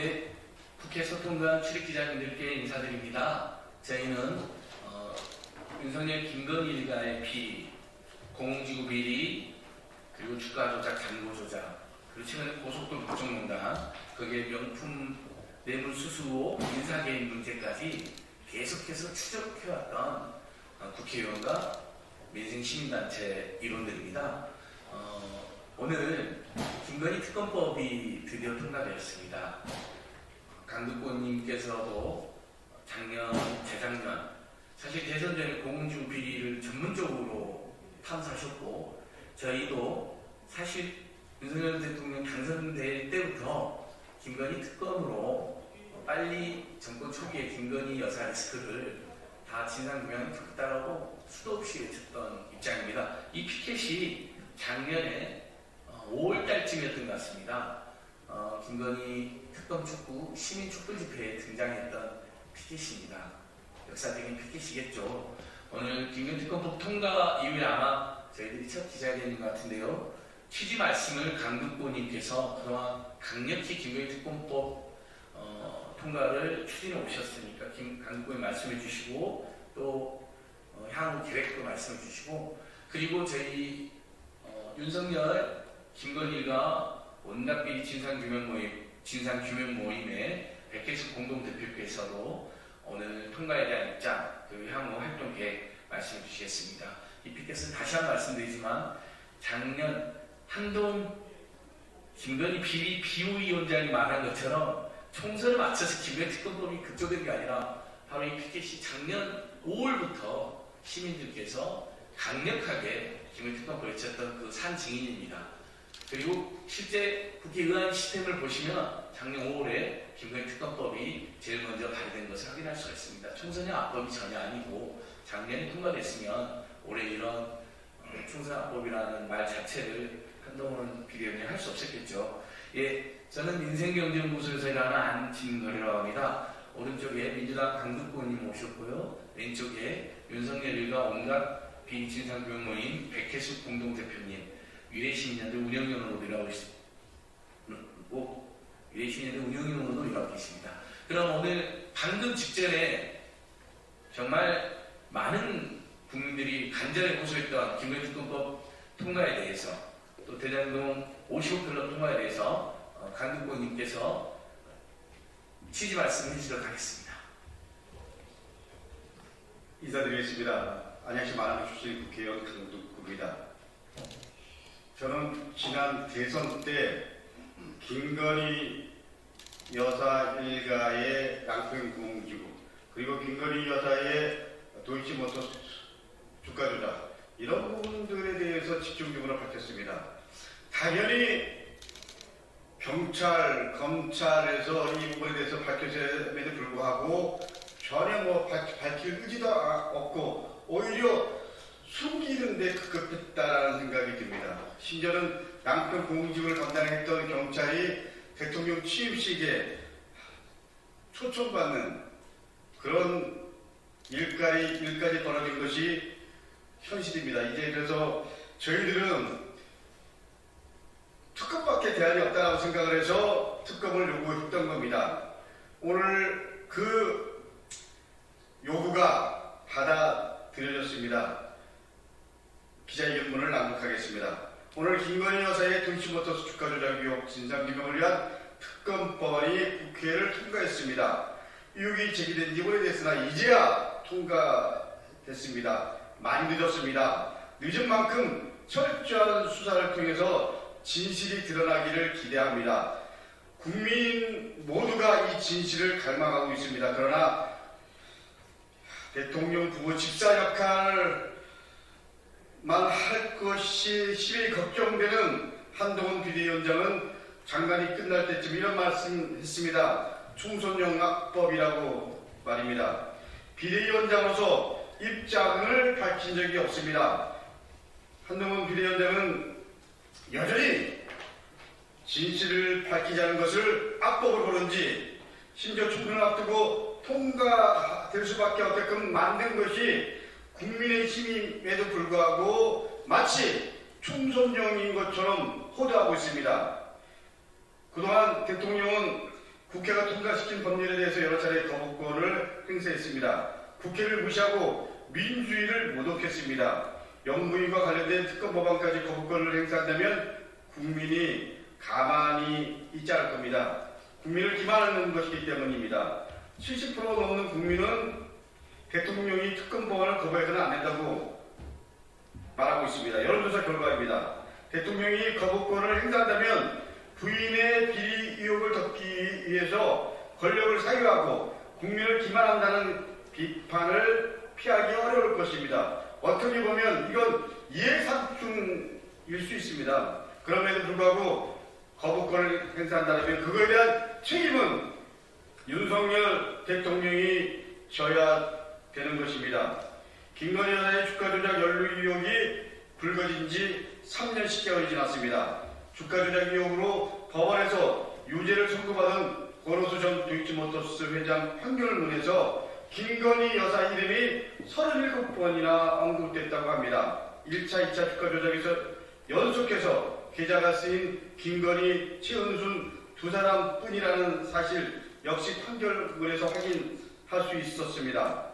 네, 국회 소통관 출입기자님들께 인사드립니다. 저희는 윤석열 김건희 일가의 비리, 공공지구 비리, 그리고 주가 조작, 잔고 조작, 그리고 최근에 고속도로 국정농단, 거기에 명품 뇌물수수 인사 개입 문제까지 계속해서 추적해왔던 국회의원과 민생시민단체 일원들입니다. 오늘 김건희 특검법이 드디어 통과되었습니다. 강두권님께서도 작년, 재작년 사실 대선 전에 공공지구 비리를 전문적으로 탐사하셨고, 저희도 사실 윤석열 대통령 당선될 때부터 김건희 특검으로 빨리 정권 초기에 김건희 여사 리스크를 다 진상규명을 적겠다라고 수도 없이 외쳤던 입장입니다. 이 피켓이 작년에 5월달쯤이었던 것 같습니다. 김건희 특검 촉구 시민 촛불 집회에 등장했던 피켓입니다. 역사적인 피켓이겠죠. 오늘 김건희 특검법 통과 이후에 아마 저희들이 첫 기자회견인 것 같은데요. 취지 말씀을 강두권님께서 그동안 강력히 김건희 특검법 통과를 추진해 오셨으니까 강두권님 말씀해 주시고, 또 향후 계획도 말씀해 주시고, 그리고 저희 윤석열 김건희가 온갖 비리 진상규명 모임의 백혜숙 공동대표께서도 오늘 통과에 대한 입장, 그리고 향후 활동 계획 말씀해 주시겠습니다. 이 피켓은 다시 한번 말씀드리지만, 작년 한동훈 김건희 비리 비호위원장이 말한 것처럼 총선을 맞춰서 김건희 특검법이 급조된 게 아니라 바로 이 피켓이 작년 5월부터 시민들께서 강력하게 김건희 특검법을 외쳤던 그 산 증인입니다. 그리고 실제 국회의원 시스템을 보시면 작년 5월에 김건희 특검법이 제일 먼저 발의된 것을 확인할 수가 있습니다. 총선의 앞법이 전혀 아니고 작년에 통과됐으면 올해 이런 총선 앞법이라는 말 자체를 한동훈 비대위원장이 할 수 없었겠죠. 예, 저는 민생경제연구소에서 일하는 안진걸이라고 합니다. 오른쪽에 민주당 강두권님 오셨고요. 왼쪽에 윤석열 일가 온갖 비리 진상규명 모임 백혜숙 공동대표님, 위례시민연대 운영위원으로 일하고 계십니다. 그럼 오늘 방금 직전에 정말 많은 국민들이 간절히 호소했던 김건희 특검법 통과에 대해서, 또 대장동 55클럽 통과에 대해서 강두권님께서 취지 말씀을 해주도록 하겠습니다. 인사드리겠습니다. 안양시 마라톤 출신 국회의원 강두구입니다. 저는 지난 대선 때 김건희 여사 일가의 양평 공공지구, 그리고 김건희 여사의 도이치모터스 주가 조작, 이런 부분들에 대해서 집중적으로 밝혔습니다. 당연히 경찰, 검찰에서 이 부분에 대해서 밝혔음에도 불구하고 전혀 밝힐 의지도 없고 오히려 숨기는 데 급급했다라는 생각이 듭니다. 심지어는 양평 공공지구를 담당했던 경찰이 대통령 취임식에 초청받는 그런 일까지 벌어진 것이 현실입니다. 이제 그래서 저희들은 특검밖에 대안이 없다고 생각을 해서 특검을 요구했던 겁니다. 오늘 그 요구가 받아들여졌습니다. 기자회견문을 낭독하겠습니다. 오늘 김건희 여사의 도이치모터스 주가 조작 의혹 진상규명을 위한 특검법안이 국회를 통과했습니다. 의혹이 제기된 지 오래됐으나 이제야 통과됐습니다. 많이 늦었습니다. 늦은 만큼 철저한 수사를 통해서 진실이 드러나기를 기대합니다. 국민 모두가 이 진실을 갈망하고 있습니다. 그러나 대통령 부부 집사 역할만 할 것이 심히 걱정되는 한동훈 비대위원장은 장관이 끝날 때쯤 이런 말씀했습니다. 총선용 악법이라고 말입니다. 비대위원장으로서 입장을 밝힌 적이 없습니다. 한동훈 비대위원장은 여전히 진실을 밝히지 않은 것을 악법으로 보는지, 심지어 총선을 앞두고 통과될 수밖에 없게끔 만든 것이 국민의 힘임에도 불구하고 마치 총선용인 것처럼 호도하고 있습니다. 그동안 대통령은 국회가 통과시킨 법률에 대해서 여러 차례 거부권을 행사했습니다. 국회를 무시하고 민주주의를 모독했습니다. 영부인과 관련된 특검 법안까지 거부권을 행사한다면 국민이 가만히 있지 않을 겁니다. 국민을 기만하는 것이기 때문입니다. 70% 넘는 국민은 대통령이 특검 법안을 거부해서는 안 된다고 말하고 있습니다. 여론조사 결과입니다. 대통령이 거부권을 행사한다면 부인의 비리 의혹을 덮기 위해서 권력을 사유하고 국민을 기만한다는 비판을 피하기 어려울 것입니다. 어떻게 보면 이건 이해상충일 수 있습니다. 그럼에도 불구하고 거부권을 행사한다면 그거에 대한 책임은 윤석열 대통령이 져야 되는 것입니다. 김건희 여사의 주가 조작 연루 의혹이 불거진 지 3년 10개월이 지났습니다. 주가 조작 의혹으로 법원에서 유죄를 선고받은 권오수 전 도이치모터스 회장 판결문에서 김건희 여사 이름이 37번이나 언급됐다고 합니다. 1차, 2차 주가 조작에서 연속해서 계좌가 쓰인 김건희, 최은순 두 사람뿐이라는 사실 역시 판결문에서 확인할 수 있었습니다.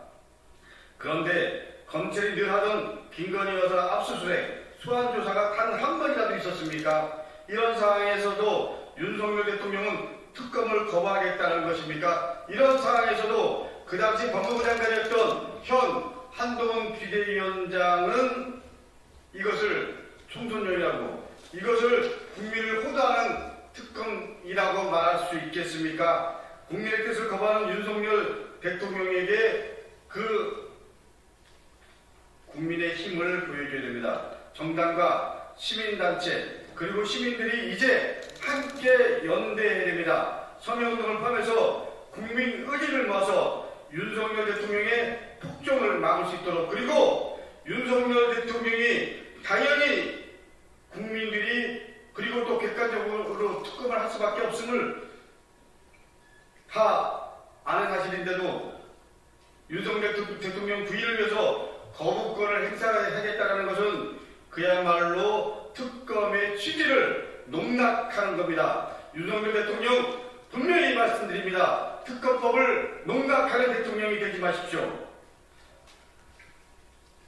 그런데 검찰이 늘 하던 김건희 여사 압수수색, 소환조사가 단 한 번이라도 있었습니까? 이런 상황에서도 윤석열 대통령은 특검을 거부하겠다는 것입니까? 이런 상황에서도 그 당시 법무부 장관이었던 현 한동훈 비대위원장은 이것을 총선용이라고, 이것을 국민을 호도하는 특검이라고 말할 수 있겠습니까? 국민의 뜻을 거부하는 윤석열 대통령에게 그 국민의 힘을 보여줘야 됩니다. 정당과 시민단체 그리고 시민들이 이제 함께 연대해야 됩니다. 서명운동을 포함해서 국민 의지를 모아서 윤석열 대통령의 폭정을 막을 수 있도록, 그리고 윤석열 대통령이 당연히 국민들이 그리고 또 객관적으로 특검을 할 수밖에 없음을 다 아는 사실인데도 윤석열 대통령 부인을 위해서 거부권을 행사하겠다는 것은 그야말로 특검의 취지를 농락하는 겁니다. 윤석열 대통령 분명히 말씀드립니다. 특검법을 농락하는 대통령이 되지 마십시오.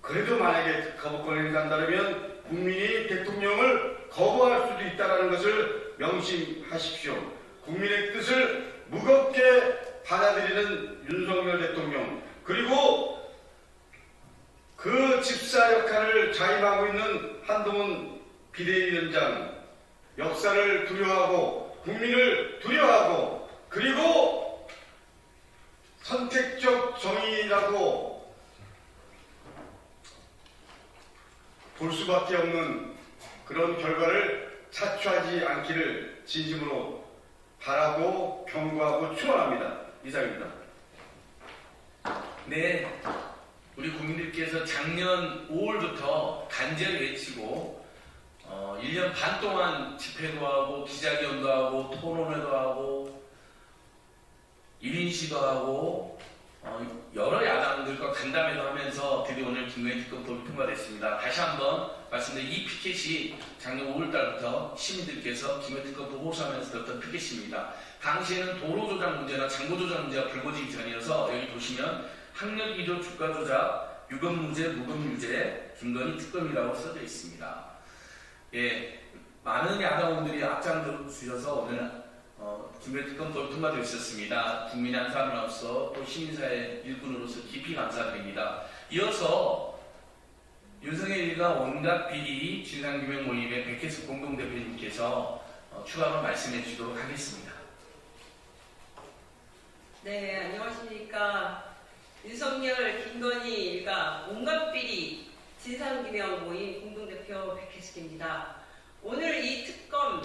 그래도 만약에 거부권을 행사한다면 국민이 대통령을 거부할 수도 있다는 것을 명심하십시오. 국민의 뜻을 무겁게 받아들이는 윤석열 대통령, 그리고 그 집사 역할을 자임하고 있는 한동훈 비대위원장, 역사를 두려워하고 국민을 두려워하고 그리고 선택적 정의라고 볼 수밖에 없는 그런 결과를 자초하지 않기를 진심으로 바라고 경고하고 축원합니다. 이상입니다. 네, 우리 국민들께서 작년 5월부터 간절히 외치고 1년 반 동안 집회도 하고 기자회견도 하고 토론회도 하고 1인시도 하고 여러 야당들과 간담회도 하면서 드디어 오늘 김건희 특검법이 통과됐습니다. 다시 한번 말씀드린 이 피켓이 작년 5월달부터 시민들께서 김건희 특검법 호소하면서 들었던 피켓입니다. 당시에는 도로 조작 문제나 장고 조작 문제가 불거지기 전이어서 여기 보시면 학력 1호 주가 조작, 유검무죄, 무검유죄, 김건희 특검이라고 써져 있습니다. 예, 많은 야당원들이 앞장 주셔서 오늘 김건희 특검법이 통과되어 있었습니다. 국민의 한 사람으로서 또 시민사회 일꾼으로서 깊이 감사드립니다. 이어서 윤석열 일가 온갖 비리 진상규명 모임의 백혜숙 공동대표님께서 추가로 말씀해 주시도록 하겠습니다. 네, 안녕하십니까. 윤석열, 김건희 일가 온갖 비리 진상규명 모임 공동대표 백혜숙입니다. 오늘 이 특검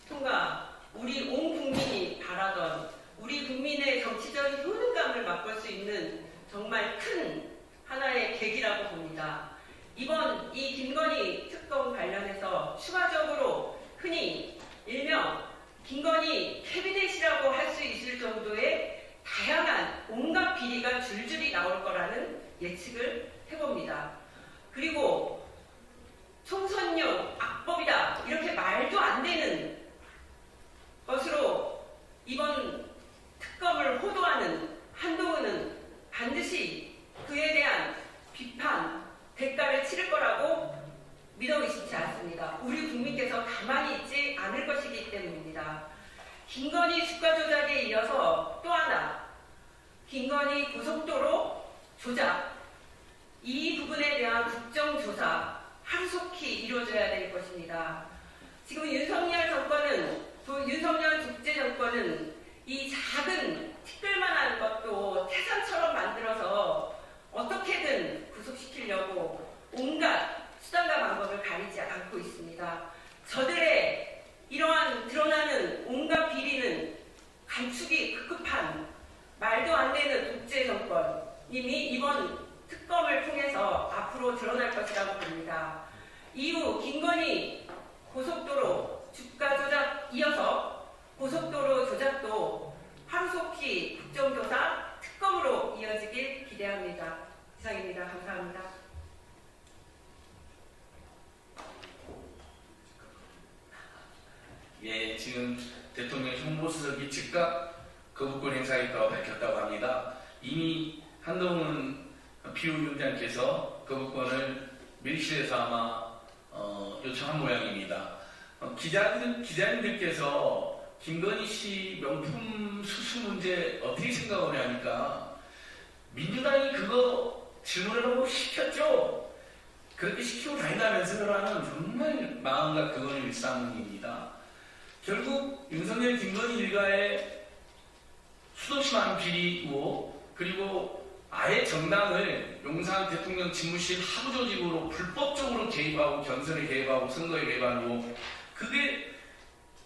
통과, 우리 온 국민이 바라던 우리 국민의 정치적 효능감을 맛볼 수 있는 정말 큰 하나의 계기라고 봅니다. 이번 이 김건희 특검 관련해서 추가적으로 흔히 일명 김건희 캐비넷이라고 할 수 있을 정도의 다양한 온갖 비리가 줄줄이 나올 거라는 예측을 해봅니다. 그리고 총선용 악법이다 이렇게 말도 안 되는 것으로 이번 김건희 주가 조작에 이어서 또 하나 김건희 고속도로 조작 이 부분에 대한 국정조사 하루속히 이루어져야 될 것입니다. 지금 윤석열 독재 정권은 이 작은 특별만 하는 것도 태산처럼 만들어서 어떻게든 구속시키려고 온갖 수단과 방법을 가리지 않고 있습니다. 저들의 이러한 드러나는 온갖 비리는 감축이 급급한 말도 안 되는 독재 정권 이미 이번 특검을 통해서 앞으로 드러날 것이라고 봅니다. 이후 김건희 고속도로 주가 조작 이어서 고속도로 조작도 하루속히 국정조사 특검으로 이어지길 기대합니다. 이상입니다. 감사합니다. 예, 지금 대통령 홍보수석이 즉각 거부권 행사했다고 밝혔다고 합니다. 이미 한동훈 피의위원장께서 거부권을 밀실에서 아마 요청한 모양입니다. 기자님들께서 김건희 씨 명품 수수 문제 어떻게 생각을 하니까 민주당이 그거 질문을 하고 시켰죠. 그렇게 시키고 다닌다면서라는 정말 마음과 그거는 일상입니다. 결국 윤석열 김건희 일가의 수없이 많은 비리고 그리고 아예 정당을 용산 대통령 집무실 하부 조직으로 불법적으로 개입하고 경선에 개입하고 선거에 개입하고 그게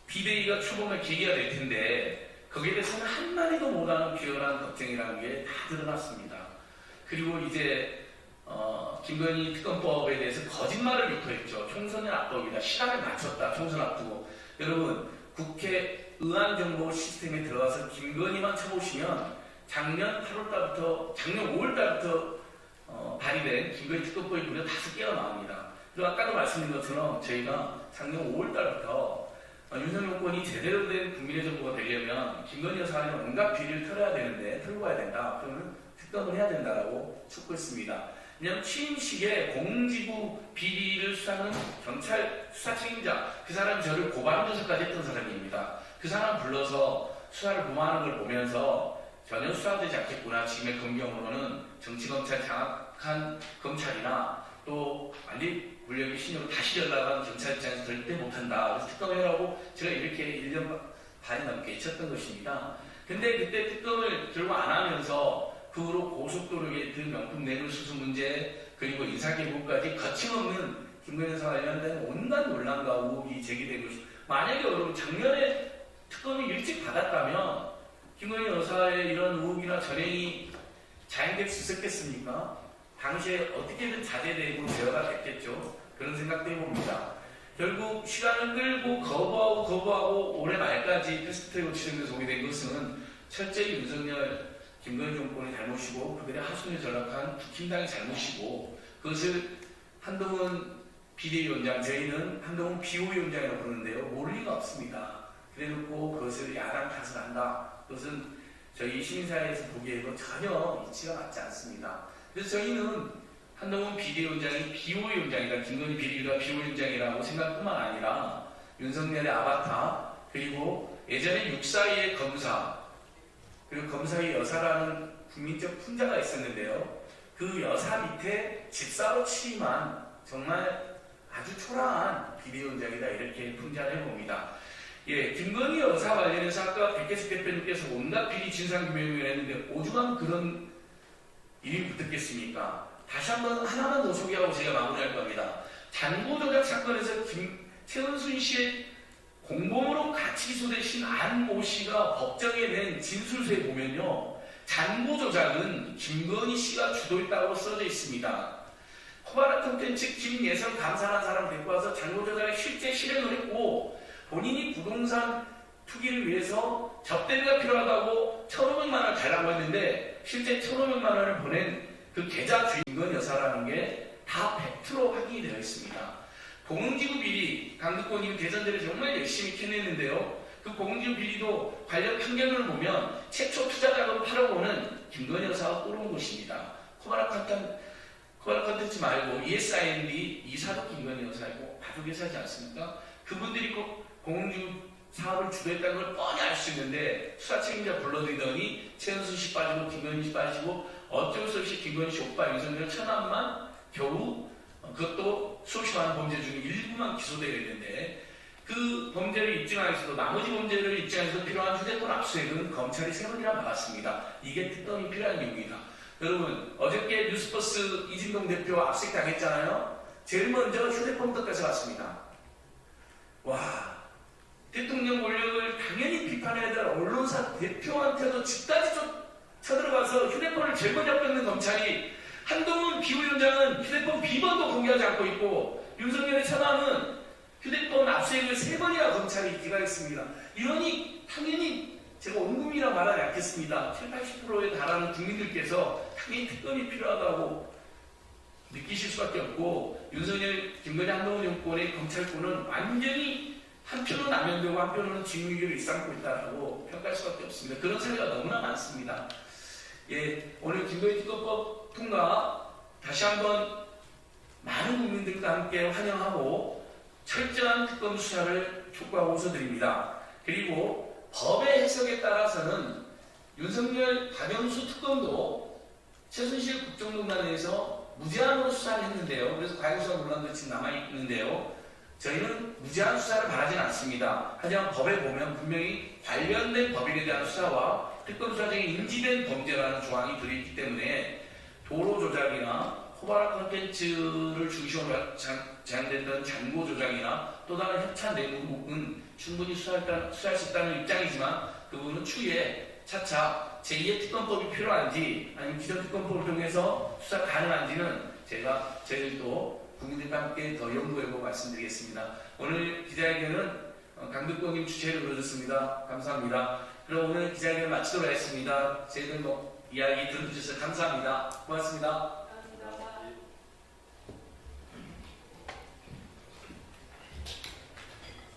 비대위가 출범의 계기가 될 텐데 거기에 대해서는 한마디도 못하는 비열한 걱정이라는 게 다 드러났습니다. 그리고 이제 김건희 특검법에 대해서 거짓말을 유포했죠. 총선의 앞법이다. 시간을 맞췄다. 총선 앞두고. 여러분 국회 의안정보 시스템에 들어가서 김건희만 쳐보시면 작년 5월달부터 발의된 김건희 특검법이 무려 5개가 나옵니다. 그리고 아까도 말씀드린 것처럼 저희가 작년 5월달부터 윤석열 정권이 제대로 된 국민의 정부가 되려면 김건희 여사는 온갖 비리를 털어야 되는데 털고 가야 된다. 그러면 특검을 해야 된다고 촉구했습니다. 왜냐하면 취임식에 공직부 비리를 수사하는 경찰 수사 책임자 그 사람이 저를 고발 조사까지 했던 사람입니다. 그 사람 불러서 수사를 무마하는 걸 보면서 전혀 수사되지 않겠구나. 지금의 검경으로는 정치검찰 장악한 검찰이나 또 완리 권력의 신으로 다시 연락한 경찰 입장에서 절대 못한다. 그래서 특검을 해라고 제가 이렇게 1년 반이 넘게 외쳤던 것입니다. 근데 그때 특검을 결국 안 하면서 그 후로 고속도로의 그 명품 뇌물수수 문제 그리고 인사기부까지 거침없는 김건희 여사와 관련된 온갖 논란과 의혹이 제기되고 있습니다. 만약에 여러분 작년에 특검이 일찍 받았다면 김건희 여사의 이런 의혹이나 전행이 자행될 수 있었겠습니까? 당시에 어떻게든 자제되고 제어가 됐겠죠. 그런 생각도 해봅니다. 결국 시간을 끌고 거부하고 올해 말까지 패스트트랙으로 치르면서 오게 된 것은 철저히 윤석열 김건희 정권의 잘못이고 그들의 하순에 전락한 국힘당의 잘못이고 그것을 한동훈 비대위원장 저희는 한동훈 비호위원장이라고 부르는데요. 모를 리가 없습니다. 그래놓고 그것을 야당 탓을 한다. 그것은 저희 시민사회에서 보기에도 전혀 이치가 맞지 않습니다. 그래서 저희는 한동훈 비대위원장이 비호위원장이다. 김건희 비리가 비호위원장이라고 생각뿐만 아니라 윤석열의 아바타 그리고 예전에 642의 검사 그리고 검사의 여사라는 국민적 풍자가 있었는데요. 그 여사 밑에 집사로 취임한 정말 아주 초라한 비대위원장이다. 이렇게 풍자를 해봅니다. 예, 김건희 여사 관련해서 아까 백혜숙 대표님께서 온갖 비리 진상규명을 했는데 오죽하면 그런 일이 붙었겠습니까? 다시 한번 하나만 더 소개하고 제가 마무리할 겁니다. 잔고 조작 사건에서 최은순 씨의 공범으로 같이 기소되신 안모 씨가 법정에 낸 진술서에 보면요. 잔고 조작은 김건희 씨가 주도했다고 써져 있습니다. 코바나 콘텐츠 김예성 감사라는 사람 데리고 와서 잔고 조작을 실제 실행을 했고 본인이 부동산 투기를 위해서 접대비가 필요하다고 1,500만 원을 달라고 했는데 실제 1,500만 원을 보낸 그 계좌 주인공 여사라는 게 다 팩트로 확인이 되어 있습니다. 공흥지구 비리, 강두권이 대선대를 정말 열심히 캐냈는데요. 그 공흥지구 비리도 관련 판결을 보면 최초 투자자금 8억 원은 김건희 여사가 꾸려온 것입니다. 코바나 컨텐츠 말고 ESIND 이사도 김건희 여사이고 가족 회사지 않습니까? 그분들이 꼭 공흥지구 사업을 주도했다는 걸 뻔히 알 수 있는데 수사 책임자 불러들이더니 최은순 씨 빠지고 김건희 씨 빠지고 어쩔 수 없이 김건희 씨 오빠 윤석열 처남만 겨우 그것도 수없이 많은 범죄 중에 일부만 기소되어야 되는데 그 범죄를 입증하면서도 나머지 범죄를 입증하면서 필요한 휴대폰 압수수색은 검찰이 3번이나 막았습니다. 이게 특검이 필요한 이유입니다. 여러분 어저께 뉴스버스 이진동 대표 압수수색 당했잖아요. 제일 먼저 휴대폰부터 뺏어갔습니다. 와, 대통령 권력을 당연히 비판해야 될 언론사 대표한테도 집까지 쳐들어가서 휴대폰을 제일 먼저 뺏는 검찰이 한동훈 비후위원장은 휴대폰 비번도 공개하지 않고 있고 윤석열의 처남은 휴대폰 압수수색을 3번이나 검찰이 기각했습니다. 이러니 당연히 제가 온국민이라 말하지 않겠습니다. 70~80%에 달하는 국민들께서 당연히 특검이 필요하다고 느끼실 수밖에 없고 윤석열, 김건희, 한동훈 정권의 검찰권은 완전히 한편으로 남용되고 한편으로는 징후위기를 일삼고 있다고 평가할 수밖에 없습니다. 그런 사례가 너무나 많습니다. 예, 오늘 김건희 특검법 통과 다시 한번 많은 국민들과 함께 환영하고 철저한 특검 수사를 촉구하고 호소드립니다. 그리고 법의 해석에 따라서는 윤석열, 박영수 특검도 최순실 국정농단에서 무제한으로 수사를 했는데요. 그래서 과잉수사 논란도 지금 남아있는데요. 저희는 무제한 수사를 바라진 않습니다. 하지만 법에 보면 분명히 관련된 법인에 대한 수사와 특검 수사 중에 인지된 범죄라는 조항이 들어있기 때문에 도로 조작이나 호발 콘텐츠를 중심으로 제한됐던 잔고 조작이나 또 다른 협찬 내용은 충분히 수사할 수 있다는 입장이지만 그 부분은 추후에 차차 제2의 특검법이 필요한지 아니면 기존 특검법을 통해서 수사 가능한지는 저희들도 국민들과 함께 더 연구해보고 말씀드리겠습니다. 오늘 기자회견은 강덕권님 주최로 이루어졌습니다. 감사합니다. 그럼 오늘 기자회견 마치도록 하겠습니다. 저희들 이야기 들어주셔서 감사합니다. 고맙습니다.